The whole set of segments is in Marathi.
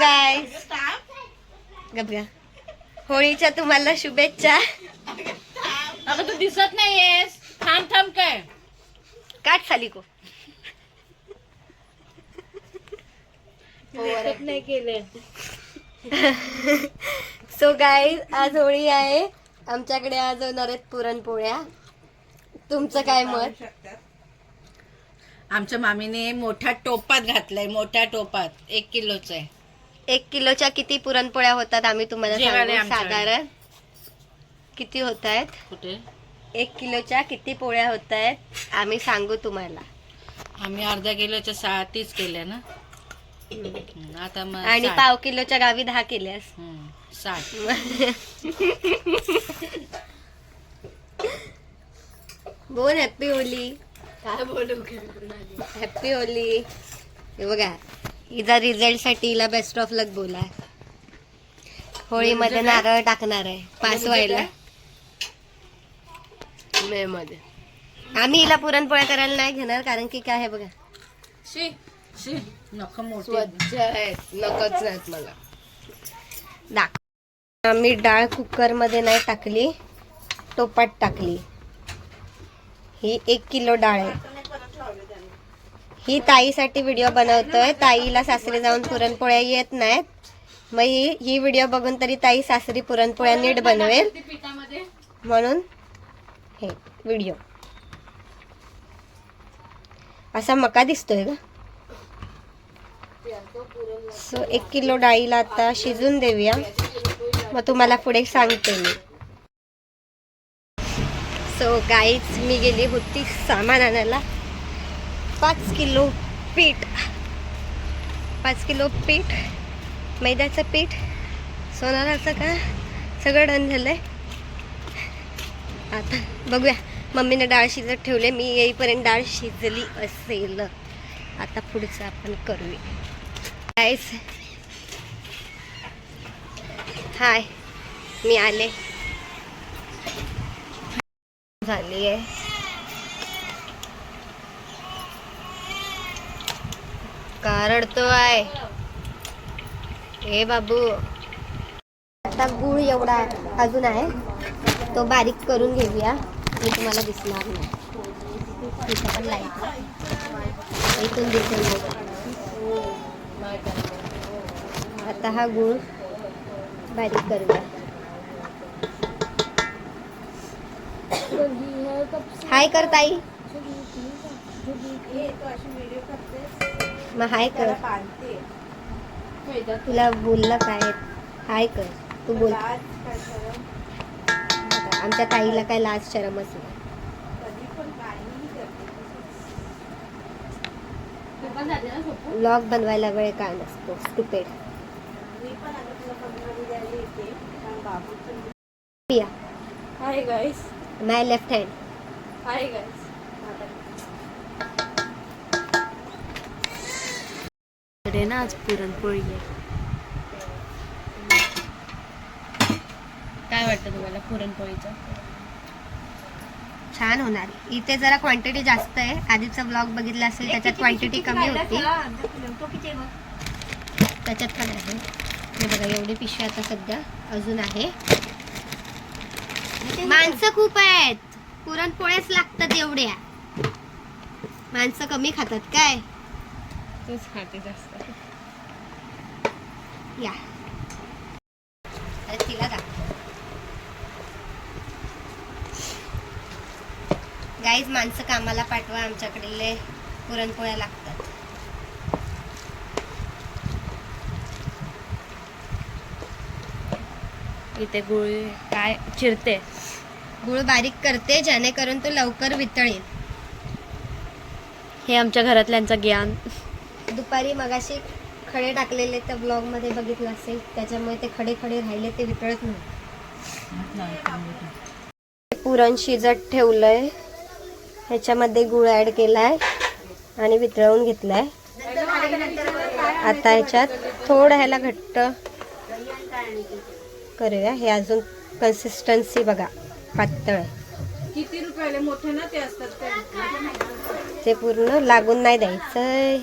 गाईस गबगा होळीच्या तुम्हाला शुभेच्छा. अगं तू दिसत नाहीयेस. थांब थांब काय काट साली को नाही केले. सो गाईज आज होळी आहे. आमच्याकडे आज होणार आहेत पुरणपोळ्या. तुमचं काय मत? आमच्या मामीने मोठ्या टोपात घातलाय. मोठ्या टोपात 1 किलोचं आहे. 1 किलोच्या किती पुरणपोळ्या होतात आम्ही तुम्हाला जेवायला सांगू. आमच्याकडे. साधारण किती होत आहेत? कुठे 1 किलोच्या किती पोळ्या होत आहेत आम्ही सांगू तुम्हाला. आम्ही अर्धा किलोच्या 30 केल्या ना. आता मग आणि 60. पाव किलोच्या गावी 10 केल्यास. 60. बोल हॅपी होली. काय बोलू? Happy Holy. हे बघा हिचा रिझल्ट साठी हिला बेस्ट ऑफ लक बोला. होळीमध्ये नारळ टाकणार आहे पास व्हायला. मे मध्ये आम्ही हिला पुरणपोळ्या करायला नाही घेणार कारण की काय आहे बघा शी शी नख मोठी नकच नाहीत मला दाख. आम्ही डाळ कुकर मध्ये नाही टाकली, टोपात टाकली. ही 1 किलो डाळ आहे. ही ताईसाठी व्हिडिओ बनवतोय. ताईला सासरी जाऊन पुरणपोळ्या येत नाहीत. मग ही व्हिडिओ बघून तरी ताई सासरी पुरणपोळ्या नीट बनवेल म्हणून हे व्हिडिओ. असा मका दिसतोय का? सो 1 किलो डाळीला आता शिजून देऊया, मग तुम्हाला पुढे सांगते मी. सो गाईज मी गेली होती सामान आणायला. 5 किलो पीठ, 5 किलो पीठ, मैद्याचं पीठ, सोनाराचं का सगळं डन झालंय. आता बघूया. मम्मीने डाळ शिजत ठेवले. मी येईपर्यंत डाळ शिजली असेल. आता पुढचं आपण करूया. गाईस हाय, मी आले. झाली आहे. का रडतोय हे बाबू? आता गुळ एवढा अजून आहे, तो बारीक करून घेऊया. मी तुम्हाला दिसणार नाही. इथं पण लाईट इथून दिसून आता हा गुळ बारीक करूया. हाय कर ताई. मग हाय कर. तुला बोललं काय? हाय कर. तू बोल. आमच्या ताईला काय लाज शरमच नाही. व्लॉग बनवायला वेळ काय नसतो. Stupid. Hi guys. My left hand. Hi guys. ना आज पुरणपोळी आहे. काय वाटतं तुम्हाला पुरणपोळीचं? छान होणार. इथे जरा क्वांटिटी जास्त आहे. आधीचा ब्लॉग बघितला असेल त्याच्यात क्वांटिटी कमी होती. त्याच्यात पण आहे. हे बघा एवढी पिशवी आता सध्या अजून आहे. माणसं खूप आहेत. पुरणपोळ्याच लागतात एवढ्या. माणसं कमी खातात काय? तूच खाते जास्त. या तिला दाखव. गाईज माणसं कामाला पाठवा. आमच्याकडे पुरणपोळ्या लागतात. इथे गुळ काय चिरते, गुळ बारीक करते जेणेकरून तो लवकर वितळेल. हे आमच्या घरातल्यांचं ज्ञान. दुपारी मगाशी खडे टाकलेले त्या ब्लॉग मध्ये बघितलं असेल, त्याच्यामुळे ते खडे खडे राहिले, ते वितळत नाही. पुरण शिजत ठेवलंय. ह्याच्यामध्ये गुळ ऍड केलाय आणि वितळवून घेतलाय. आता ह्याच्यात थोडं ह्याला घट्ट करूया. हे अजून कन्सिस्टन्सी बघा पातळ आहे. किती रुपयाला मोठे ना ते असतात ते पूर्ण लागून नाही द्यायचंय.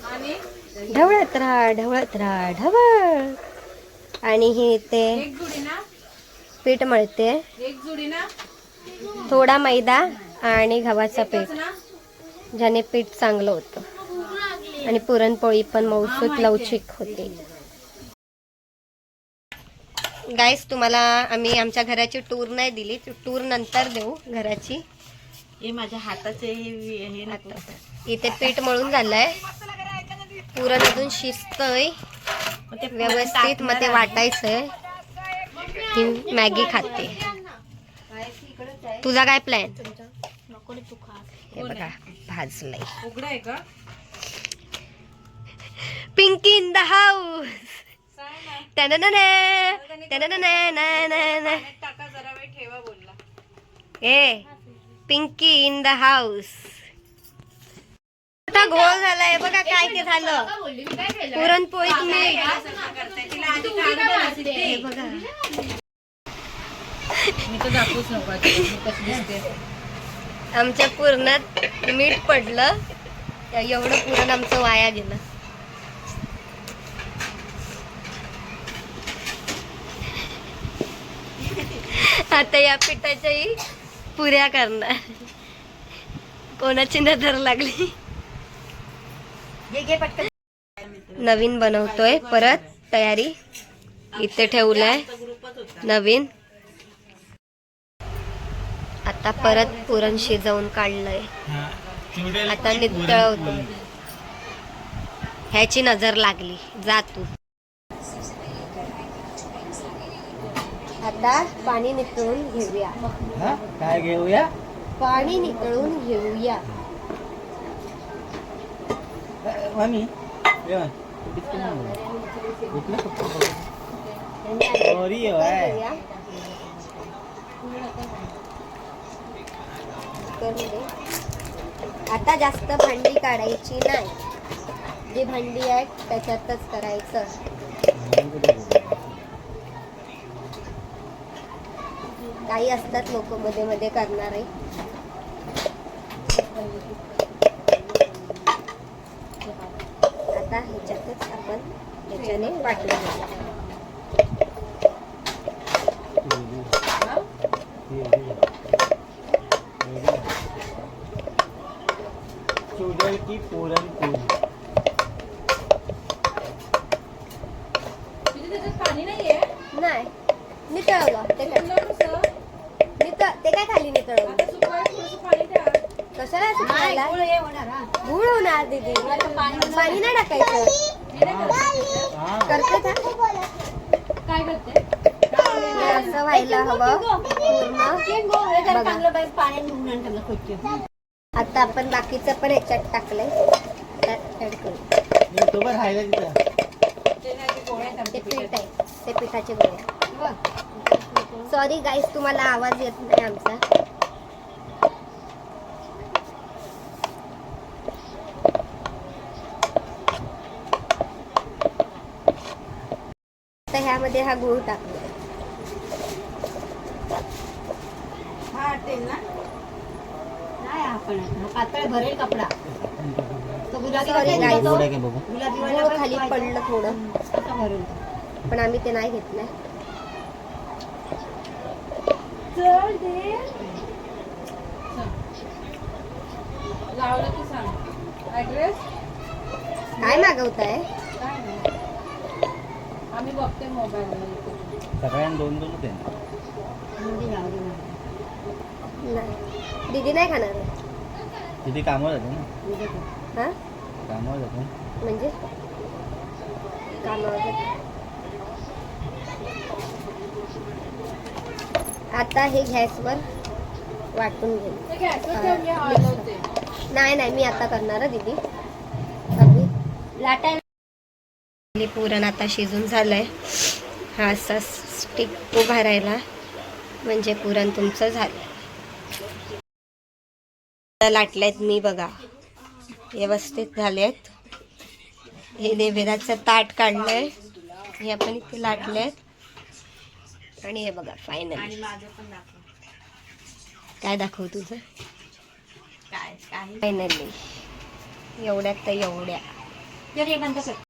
आणि ढवळत राहा ढवळत राहा ढवळ. आणि हे ते पीठ मळते. थोडा मैदा आणि गव्हाचा पीठ, ज्याने पीठ चांगलं होतं आणि पुरणपोळी पण मऊसूत लवचिक होते. गाईस, तुम्हाला आम्ही आमच्या घराची टूर नाही दिली, टूर नंतर देऊ घराची. हे माझ्या हाताचे हे नको. इथे पीठ मळून झालंय, पुरण अजून शिजतंय व्यवस्थित, मग ते वाटायचंय. ही मॅगी खाते. तुझा काय प्लॅन? हे बघा भाजलंय. उघडाय का? Pinky in the house. ए पिंकी इन द हाऊस. मोठा घोळ झालाय बघा. काय ते झालं पुरणपोळी तुम्ही हे बघा. मी तर दाखवूच नको कशी दिसते. आमच्या पुरणात मीठ पडलं, एवढं पुरण आमचं वाया गेलं. आता या पिठाच्याही पुऱ्या करणार. कोणाची नजर लागली. नवीन बनवतोय परत तयारी. इथे ठेवलाय नवीन. आता परत पुरण शिजवून काढलंय. आता नितळ होतो. ह्याची नजर लागली. जा तू. आता पाणी नितळून घेऊया. काय घेऊया? पाणी नितळून घेऊया. मामी आता जास्त भांडी काढायची नाही. जी भांडी आहे त्याच्यातच करायचं. काही असतात लोक मध्ये मध्ये करणारे. आता ह्याच्यातच आपण ह्याच्याने वाटून घेऊया. चुडल की पुरणपोळी. नाही नितळलं ते काय खाली नितळलं. कशाला सुकवायला? गुळ होणार दीदी. पाणी नाही टाकायचं. करते का? काय करते? हे असं व्हायला हवं पूर्ण. आता आपण बाकीचं पण ह्याच्यात टाकलंय. त्यात ऍड करू. ते पीठ आहे, ते पिठाचे गोळे. सॉरी गाईस, तुम्हाला आवाज येत नाही आमचा. तर ह्यामध्ये हा गूळ टाकला. पातळ भरेल कपडा. सॉरी गाईस, गूळ खाली पडलं थोडं, पण आम्ही ते नाही घेतलंय. लावलं की सांग ऍड्रेस. काय मागवताय? आम्ही बघते मोबाईल. सगळ्यांना दोन दोन होते. नाही दीदी नाही खाणार आहे. तिथे कामावर जाते ना. हा कामावर जाते म्हणजे कामावर. आता हे गॅसवर वाटून घेऊ. नाही मी आता करणार आहे दीदी. लाटायला पुरण आता शिजून झालंय. हा असा स्टिक उभा राहिला म्हणजे पुरण तुमचं झालं. लाटलेत मी बघा, व्यवस्थित झालेत. हे नैवेद्याचं ताट काढलंय. हे आपण इथे लाटलेत. आणि हे बघा फायनली. काय दाखवू तुझं? फायनली एवढ्यात तर एवढ्या जर हे बंद कर